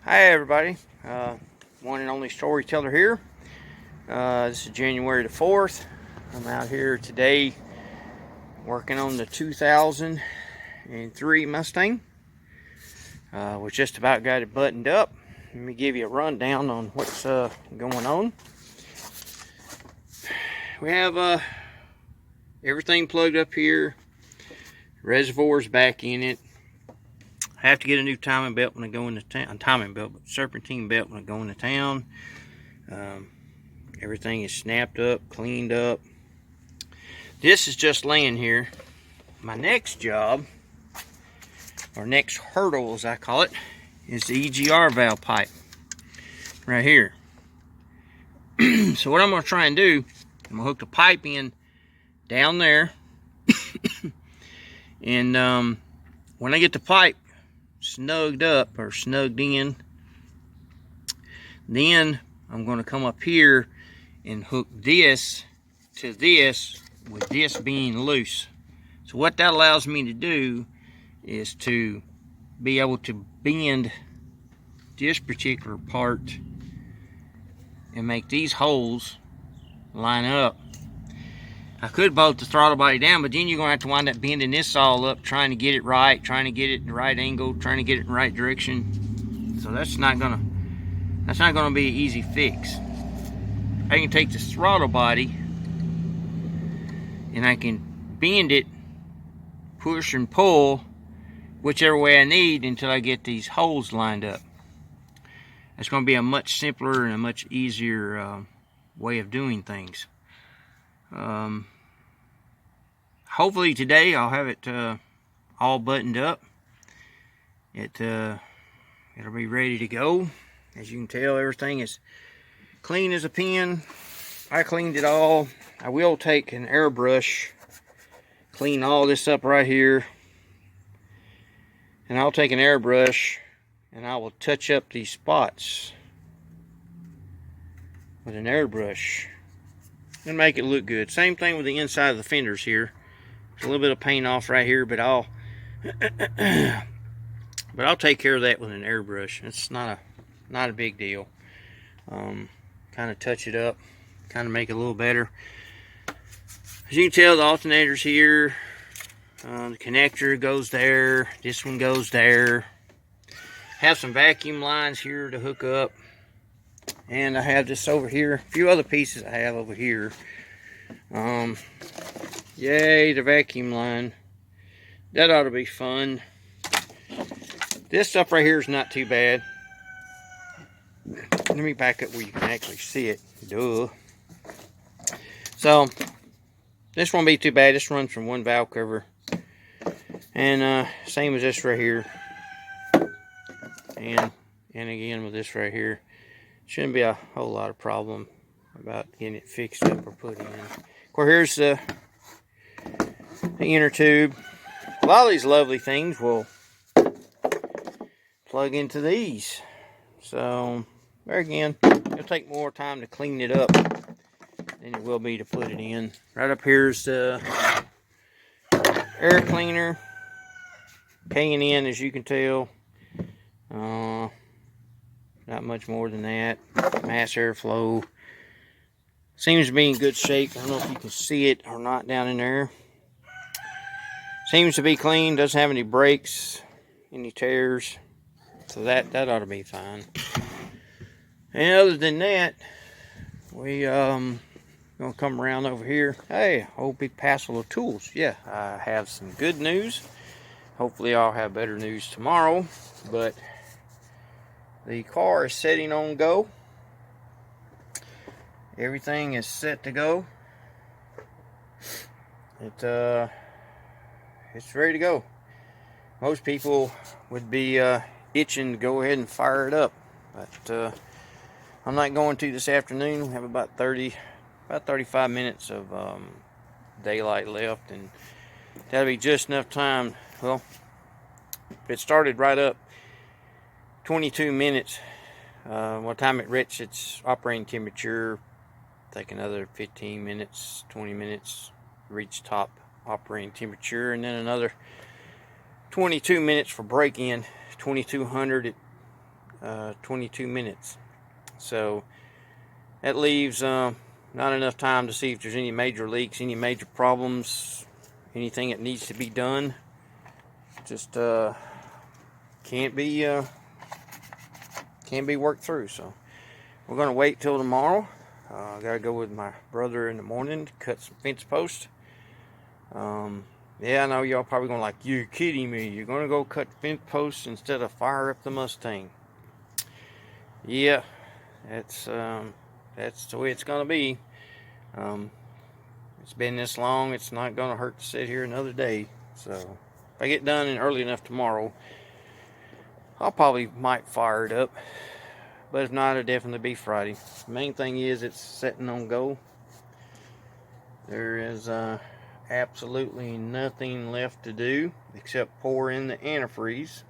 Hi everybody, one and only storyteller here. This is January the 4th. I'm out here today working on the 2003 Mustang. We just about got it buttoned up. Let me give you a rundown on what's going on. We have everything plugged up here. Reservoir's back in it. I have to get a new timing belt when I go into town. Timing belt, but serpentine belt when I go into town. Everything is snapped up, cleaned up. This is just laying here. My next job, or next hurdle as I call it, is the EGR valve pipe. Right here. So what I'm going to try and do, I'm going to hook the pipe in down there. And when I get the pipe snugged up or snugged in, then I'm going to come up here and hook this to this with this being loose. So what that allows me to do is to be able to bend this particular part and make these holes line up. I could bolt the throttle body down, but then you're going to have to wind up bending this all up, trying to get it right, trying to get it in the right angle, trying to get it in the right direction. So that's not gonna be an easy fix. I can take this throttle body and I can bend it, push and pull, whichever way I need until I get these holes lined up. That's going to be a much simpler and a much easier way of doing things. Hopefully today I'll have it all buttoned up. It'll be ready to go. As you can tell, everything is clean as a pin. I cleaned it all. I will take an airbrush, clean all this up right here, and I'll take an airbrush and I will touch up these spots with an airbrush and make it look good. Same thing with the inside of the fenders here. There's a little bit of paint off right here, but I'll take care of that with an airbrush. It's not a big deal. Kind of touch it up, kind of make it a little better. As you can tell, the alternator's here. The connector goes there. This one goes there. Have some vacuum lines here to hook up. And I have this over here. A few other pieces I have over here. Yay, the vacuum line. That ought to be fun. This stuff right here is not too bad. Let me back up where you can actually see it. Duh. So, this won't be too bad. This runs from one valve cover. And same as this right here. And again with this right here. Shouldn't be a whole lot of problem about getting it fixed up or put in. Of course, here's the inner tube. A lot of these lovely things will plug into these. So, there again, it'll take more time to clean it up than it will be to put it in. Right up here's the air cleaner. K&N, as you can tell. Not much more than that. Mass airflow. Seems to be in good shape. I don't know if you can see it or not down in there. Seems to be clean. Doesn't have any breaks, any tears. So that ought to be fine. And other than that, we gonna come around over here. Hey, old big passel of tools. Yeah, I have some good news. Hopefully I'll have better news tomorrow. But the car is setting on go. Everything is set to go. It's ready to go. Most people would be itching to go ahead and fire it up, but I'm not going to this afternoon. We have about 35 minutes of daylight left, and that'll be just enough time. Well, if it started right up 22 minutes. What time it reaches its operating temperature, take another 15 minutes, 20 minutes, reach top operating temperature, and then another 22 minutes for break-in. 2200 22 minutes. So that leaves not enough time to see if there's any major leaks, any major problems, anything that needs to be done. Just can't be worked through. So we're gonna wait till tomorrow. I gotta go with my brother in the morning to cut some fence posts. Yeah, I know y'all probably gonna like, you're kidding me. You're gonna go cut fence posts instead of fire up the Mustang. Yeah, that's the way it's gonna be. It's been this long. It's not gonna hurt to sit here another day. So if I get done early enough tomorrow, I'll probably might fire it up. But if not, it'll definitely be Friday. The main thing is it's setting on go. There is absolutely nothing left to do except pour in the antifreeze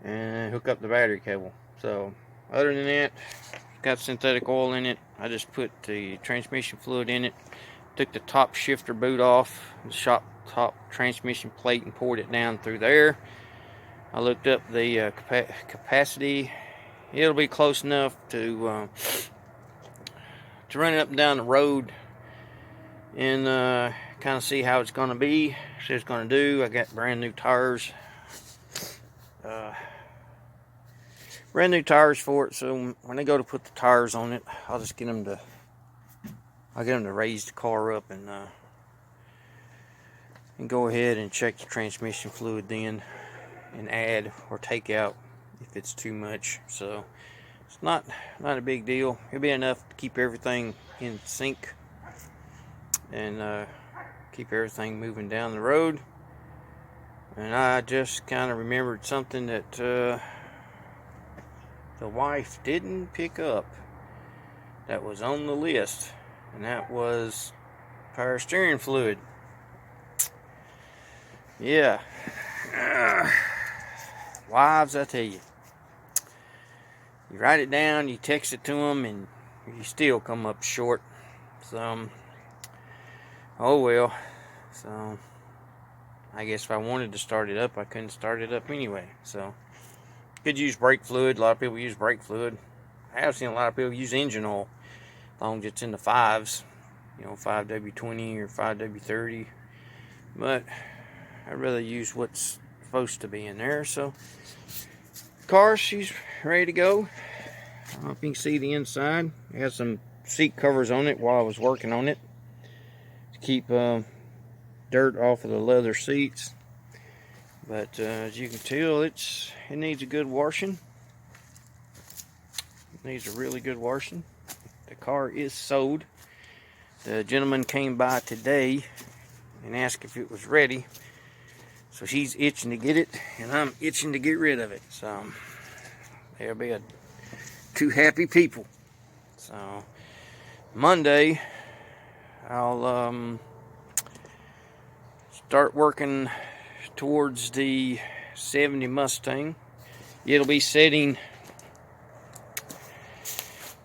and hook up the battery cable. So other than that, it's got synthetic oil in it. I just put the transmission fluid in it, took the top shifter boot off, the top transmission plate, and poured it down through there. I looked up the capacity. It'll be close enough to run it up and down the road and kind of see how it's going to be, see what it's going to do. I got brand new tires. Brand new tires for it, so when they go to put the tires on it, I'll just get them to raise the car up and go ahead and check the transmission fluid then, and add or take out if it's too much. So it's not a big deal. It'll be enough to keep everything in sync and keep everything moving down the road. And I just kind of remembered something that the wife didn't pick up that was on the list, and that was power steering fluid. Yeah. Wives, I tell you, you write it down, you text it to them, and you still come up short. So, oh well. So, I guess if I wanted to start it up, I couldn't start it up anyway. So, could use brake fluid. A lot of people use brake fluid. I have seen a lot of people use engine oil, as long as it's in the 5s, 5W20 or 5W30. But I'd rather use what's supposed to be in there. So car, she's ready to go. I don't know if you can see the inside. It has some seat covers on it while I was working on it to keep dirt off of the leather seats. But as you can tell, it needs a good washing. It needs a really good washing. The car is sold. The gentleman came by today and asked if it was ready. So she's itching to get it, and I'm itching to get rid of it. So there'll be two happy people. So Monday, I'll start working towards the 70 Mustang. It'll be sitting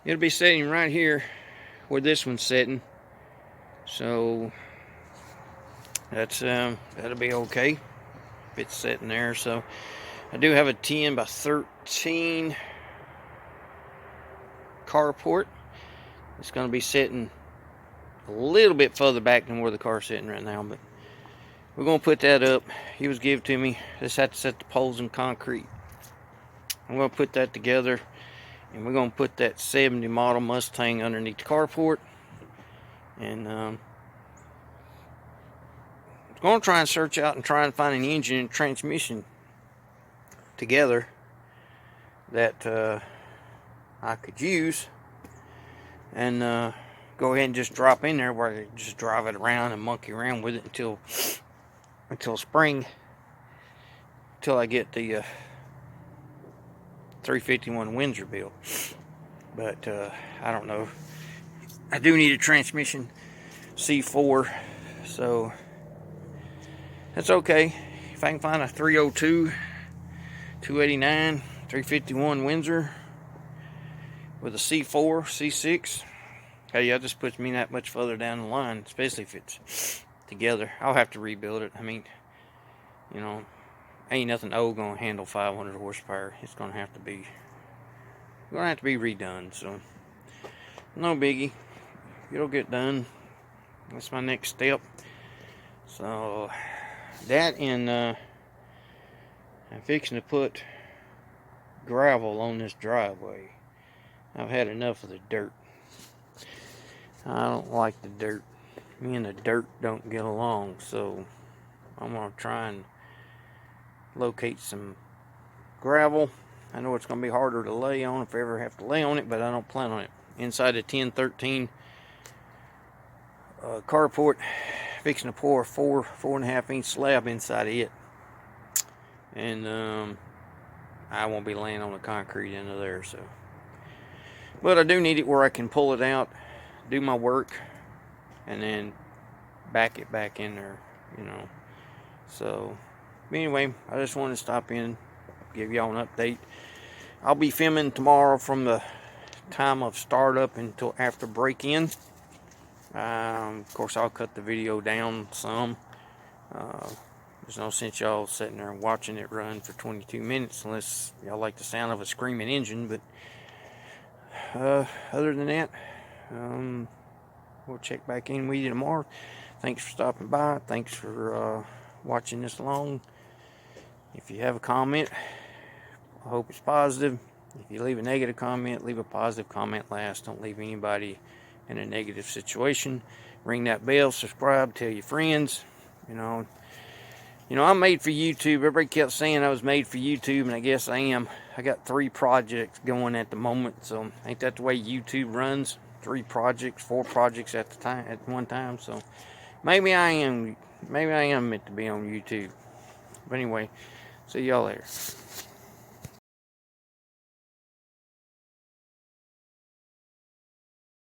right here where this one's sitting. So that's that'll be okay. It's sitting there. So I do have a 10 by 13 carport. It's going to be sitting a little bit further back than where the car's sitting right now, but we're going to put that up. He was given to me. Just had to set the poles in concrete. I'm going to put that together, and we're going to put that 70 model Mustang underneath the carport, and going to try and search out and try and find an engine and transmission together that I could use, and go ahead and just drop in there where I just drive it around and monkey around with it until spring, until I get the 351 Windsor built. But I don't know. I do need a transmission C4, so that's okay. If I can find a 302, 289, 351 Windsor with a C4, C6, hey, that just puts me that much further down the line, especially if it's together. I'll have to rebuild it. I mean, ain't nothing old gonna handle 500 horsepower. It's gonna have to be redone. So no biggie, it'll get done. That's my next step. So that, and I'm fixing to put gravel on this driveway. I've had enough of the dirt. I don't like the dirt. Me and the dirt don't get along, so I'm gonna try and locate some gravel. I know it's gonna be harder to lay on if I ever have to lay on it, but I don't plan on it. Inside the 1013 carport, fixing to pour a 4.5 inch slab inside of it, and I won't be laying on the concrete into there. So, but I do need it where I can pull it out, do my work, and then back it back in there, you know. So anyway, I just wanted to stop in, give y'all an update. I'll be filming tomorrow from the time of startup until after break-in. Of course, I'll cut the video down some. There's no sense y'all sitting there and watching it run for 22 minutes unless y'all like the sound of a screaming engine. But other than that, we'll check back in with you tomorrow. Thanks for stopping by. Thanks for watching this long. If you have a comment, I hope it's positive. If you leave a negative comment, leave a positive comment last. Don't leave anybody in a negative situation. Ring that bell, subscribe, tell your friends. You know, I'm made for YouTube. Everybody kept saying I was made for YouTube, and I guess I am. I got 3 projects going at the moment, so ain't that the way YouTube runs? 3 projects, 4 projects at one time. So maybe I am meant to be on YouTube. But anyway, see y'all later.